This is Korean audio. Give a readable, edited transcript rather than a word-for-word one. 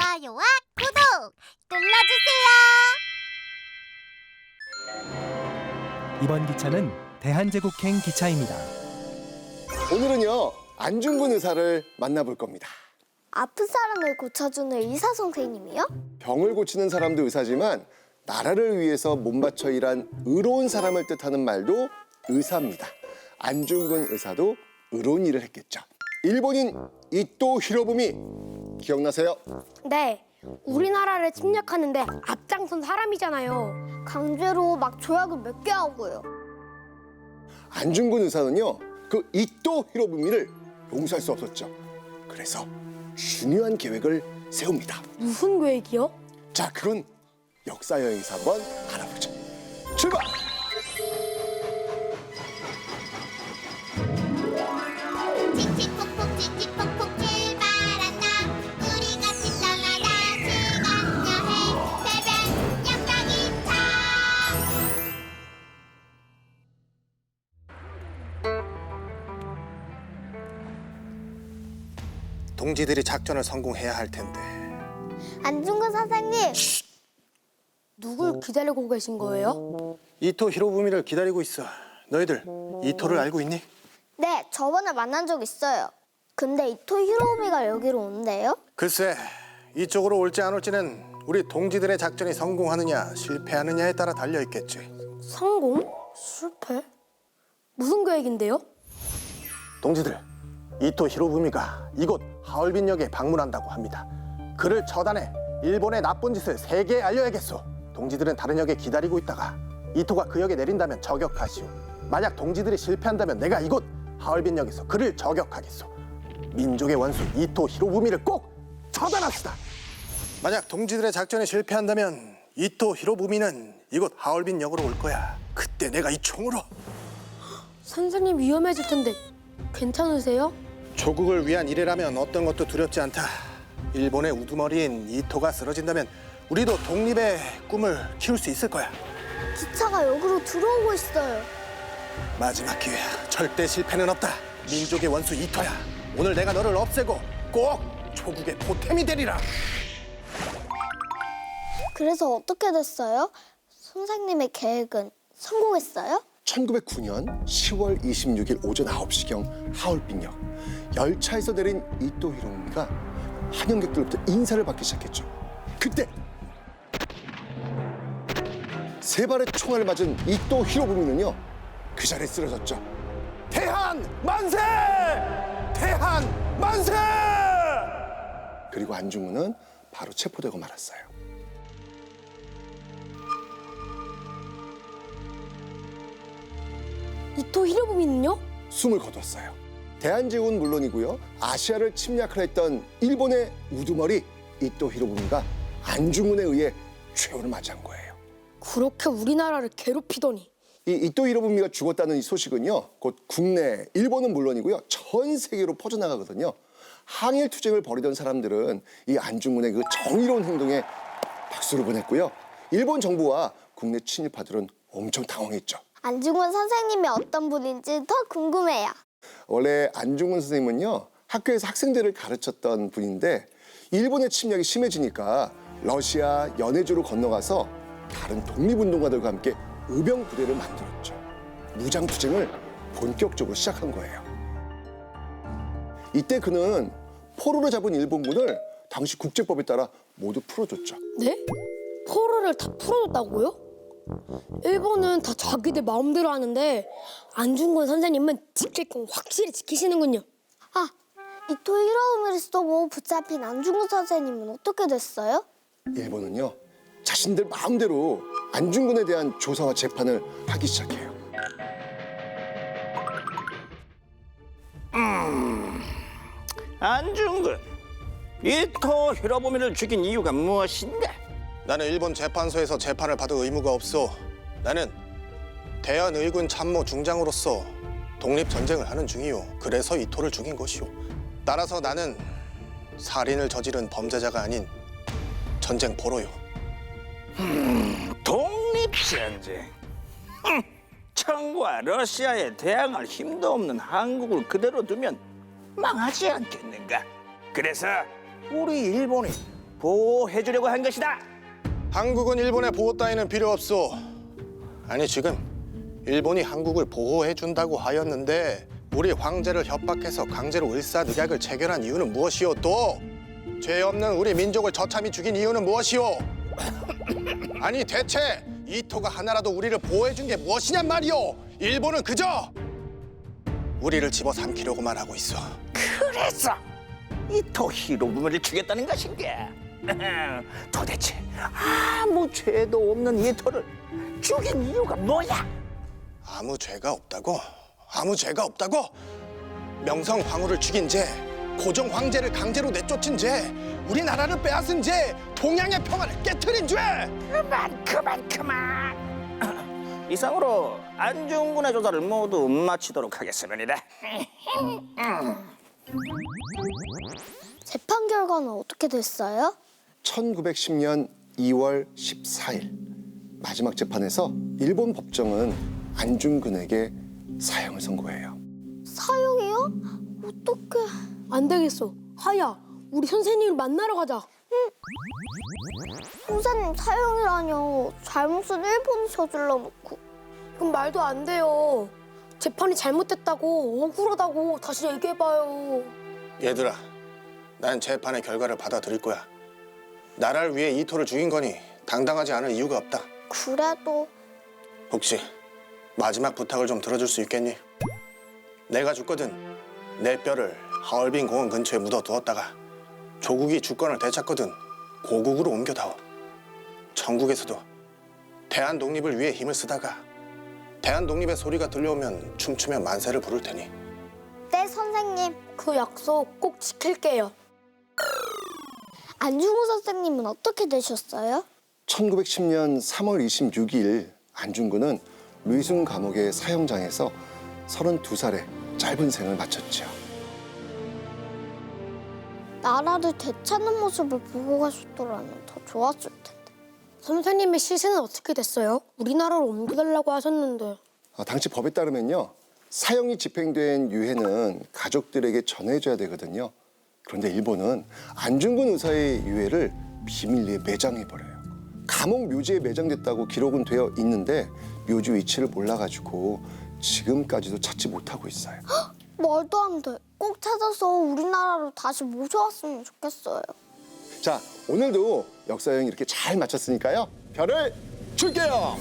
좋아요와 구독 눌러주세요. 이번 기차는 대한제국행 기차입니다. 오늘은요, 안중근 의사를 만나볼 겁니다. 아픈 사람을 고쳐주는 의사 선생님이요? 병을 고치는 사람도 의사지만 나라를 위해서 몸 바쳐 일한 의로운 사람을 뜻하는 말도 의사입니다. 안중근 의사도 의로운 일을 했겠죠. 일본인 이토 히로부미 기억나세요? 네, 우리나라를 침략하는데 앞장선 사람이잖아요. 강제로 막 조약을 맺게 하고요. 안중근 의사는요, 그 이토 히로부미를 용서할 수 없었죠. 그래서 중요한 계획을 세웁니다. 무슨 계획이요? 자, 그건 역사 여행에서 한번 알아보죠. 출발! 칙칙폭폭 칙칙폭폭 출발한다. 우리 같이 떠나다 시간 여행 배변 역사기차. 동지들이 작전을 성공해야 할 텐데. 안중근 선생님! 누굴 기다리고 계신 거예요? 이토 히로부미를 기다리고 있어. 너희들 이토를 알고 있니? 네, 저번에 만난 적 있어요. 근데 이토 히로부미가 여기로 온대요? 글쎄, 이쪽으로 올지 안 올지는 우리 동지들의 작전이 성공하느냐 실패하느냐에 따라 달려 있겠지. 성공? 실패? 무슨 계획인데요? 동지들, 이토 히로부미가 이곳 하얼빈역에 방문한다고 합니다. 그를 처단해 일본의 나쁜 짓을 세계에 알려야겠소. 동지들은 다른 역에 기다리고 있다가 이토가 그 역에 내린다면 저격하시오. 만약 동지들이 실패한다면 내가 이곳 하얼빈역에서 그를 저격하겠소. 민족의 원수 이토 히로부미를 꼭 처단합시다. 만약 동지들의 작전이 실패한다면 이토 히로부미는 이곳 하얼빈역으로 올 거야. 그때 내가 이 총으로. 선생님 위험해질 텐데 괜찮으세요? 조국을 위한 일이라면 어떤 것도 두렵지 않다. 일본의 우두머리인 이토가 쓰러진다면 우리도 독립의 꿈을 키울 수 있을 거야. 기차가 여기로 들어오고 있어요. 마지막 기회야. 절대 실패는 없다. 민족의 원수 이토야. 오늘 내가 너를 없애고 꼭 조국의 보탬이 되리라. 그래서 어떻게 됐어요? 선생님의 계획은 성공했어요? 1909년 10월 26일 오전 9시경 하얼빈역 열차에서 내린 이토 히로부미가 한영객들로부터 인사를 받기 시작했죠. 그때 세 발의 총알을 맞은 이토 히로부미는요, 그 자리에 쓰러졌죠. 대한 만세! 대한 만세! 그리고 안중근은 바로 체포되고 말았어요. 이토 히로부미는요? 숨을 거뒀어요. 대한제국은 물론이고요, 아시아를 침략을 했던 일본의 우두머리 이토 히로부미가 안중근에 의해 최후를 맞이한 거예요. 그렇게 우리나라를 괴롭히더니. 이 이토 히로부미가 죽었다는 이 소식은요, 곧 국내, 일본은 물론이고요, 전 세계로 퍼져나가거든요. 항일 투쟁을 벌이던 사람들은 이 안중근의 그 정의로운 행동에 박수를 보냈고요. 일본 정부와 국내 친일파들은 엄청 당황했죠. 안중근 선생님이 어떤 분인지 더 궁금해요. 원래 안중근 선생님은요, 학교에서 학생들을 가르쳤던 분인데 일본의 침략이 심해지니까 러시아 연해주로 건너가서 다른 독립운동가들과 함께 의병 부대를 만들었죠. 무장 투쟁을 본격적으로 시작한 거예요. 이때 그는 포로로 잡은 일본군을 당시 국제법에 따라 모두 풀어줬죠. 네? 포로를 다 풀어줬다고요? 일본은 다 자기들 마음대로 하는데 안중근 선생님은 직책권 확실히 지키시는군요. 아, 이토 히로부미를 쏘고 붙잡힌 안중근 선생님은 어떻게 됐어요? 일본은요, 자신들 마음대로 안중근에 대한 조사와 재판을 하기 시작해요. 안중근, 이토 히로부미를 죽인 이유가 무엇인데? 나는 일본 재판소에서 재판을 받을 의무가 없어. 나는 대한의군 참모 중장으로서 독립전쟁을 하는 중이요. 그래서 이토를 죽인 것이오. 따라서 나는 살인을 저지른 범죄자가 아닌 전쟁 포로요. 독립전쟁. 청과 러시아에 대항할 힘도 없는 한국을 그대로 두면 망하지 않겠는가? 그래서 우리 일본이 보호해주려고 한 것이다. 한국은 일본의 보호 따위는 필요 없소. 아니 지금 일본이 한국을 보호해 준다고 하였는데 우리 황제를 협박해서 강제로 을사늑약을 체결한 이유는 무엇이오? 또 죄 없는 우리 민족을 처참히 죽인 이유는 무엇이오? 아니 대체 이토가 하나라도 우리를 보호해 준 게 무엇이냔 말이오? 일본은 그저 우리를 집어삼키려고만 하고 있어. 그래서 이토 히로부미를 죽였다는 것인가? 도대체 아무 죄도 없는 이토를 죽인 이유가 뭐야? 아무 죄가 없다고? 아무 죄가 없다고? 명성 황후를 죽인 죄, 고종 황제를 강제로 내쫓은 죄, 우리나라를 빼앗은 죄, 동양의 평화를 깨트린 죄! 그만. 이상으로 안중근의 조사를 모두 마치도록 하겠습니다. 재판 결과는 어떻게 됐어요? 1910년 2월 14일 마지막 재판에서 일본 법정은 안중근에게 사형을 선고해요. 사형이요? 어떡해. 안 되겠어. 하야, 우리 선생님을 만나러 가자. 선생님 사형이라뇨. 잘못은 일본이 저질러 놓고. 그럼 말도 안 돼요. 재판이 잘못됐다고, 억울하다고 다시 얘기해봐요. 얘들아, 난 재판의 결과를 받아들일 거야. 나라를 위해 이토를 죽인 거니 당당하지 않을 이유가 없다. 그래도 혹시 마지막 부탁을 좀 들어줄 수 있겠니? 내가 죽거든 내 뼈를 하얼빈 공원 근처에 묻어두었다가 조국이 주권을 되찾거든 고국으로 옮겨다오. 전국에서도 대한 독립을 위해 힘을 쓰다가 대한 독립의 소리가 들려오면 춤추며 만세를 부를 테니. 네 선생님. 그 약속 꼭 지킬게요. 안중근 선생님은 어떻게 되셨어요? 1910년 3월 26일 안중근은 루이순 감옥의 사형장에서 32살의 짧은 생을 마쳤죠. 나라를 되찾는 모습을 보고 가셨더라면 더 좋았을 텐데. 선생님의 시신은 어떻게 됐어요? 우리나라로 옮겨달라고 하셨는데. 당시 법에 따르면요. 사형이 집행된 유해는 가족들에게 전해줘야 되거든요. 그런데 일본은 안중근 의사의 유해를 비밀리에 매장해버려요. 감옥 묘지에 매장됐다고 기록은 되어 있는데 묘지 위치를 몰라가지고 지금까지도 찾지 못하고 있어요. 말도 안 돼. 꼭 찾아서 우리나라로 다시 모셔왔으면 좋겠어요. 자, 오늘도 역사 여행 이렇게 잘 마쳤으니까요. 별을 줄게요.